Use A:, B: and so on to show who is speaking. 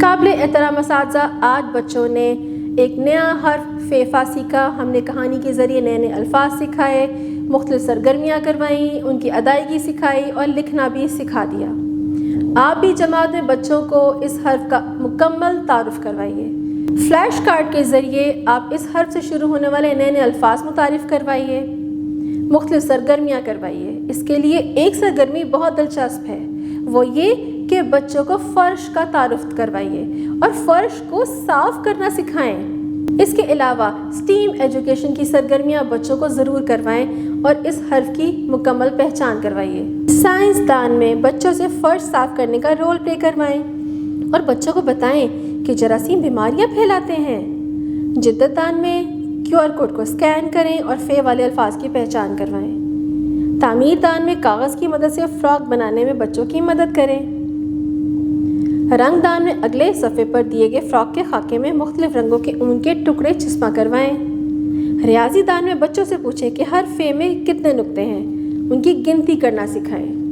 A: قابل احترام اساتذہ، آج بچوں نے ایک نیا حرف فیفا سیکھا۔ ہم نے کہانی کے ذریعے نئے نئے الفاظ سکھائے، مختلف سرگرمیاں کروائیں، ان کی ادائیگی سکھائی اور لکھنا بھی سکھا دیا۔ آپ بھی جماعت میں بچوں کو اس حرف کا مکمل تعارف کروائیے۔ فلیش کارڈ کے ذریعے آپ اس حرف سے شروع ہونے والے نئے نئے الفاظ متعارف کروائیے، مختلف سرگرمیاں کروائیے۔ اس کے لیے ایک سرگرمی بہت دلچسپ ہے، وہ یہ کہ بچوں کو فرش کا تعارف کروائیے اور فرش کو صاف کرنا سکھائیں۔ اس کے علاوہ اسٹیم ایجوکیشن کی سرگرمیاں بچوں کو ضرور کروائیں اور اس حرف کی مکمل پہچان کروائیے۔ سائنس دان میں بچوں سے فرش صاف کرنے کا رول پلے کروائیں اور بچوں کو بتائیں کہ جراثیم بیماریاں پھیلاتے ہیں۔ جدت دان میں QR کوڈ کو اسکین کریں اور فے والے الفاظ کی پہچان کروائیں۔ تعمیر دان میں کاغذ کی مدد سے فراک بنانے میں بچوں کی مدد کریں۔ رنگ دان میں اگلے صفحے پر دیے گئے فراک کے خاکے میں مختلف رنگوں کے اون کے ٹکڑے چسپاں کروائیں۔ ریاضی دان میں بچوں سے پوچھیں کہ ہر فے میں کتنے نقطے ہیں، ان کی گنتی کرنا سکھائیں۔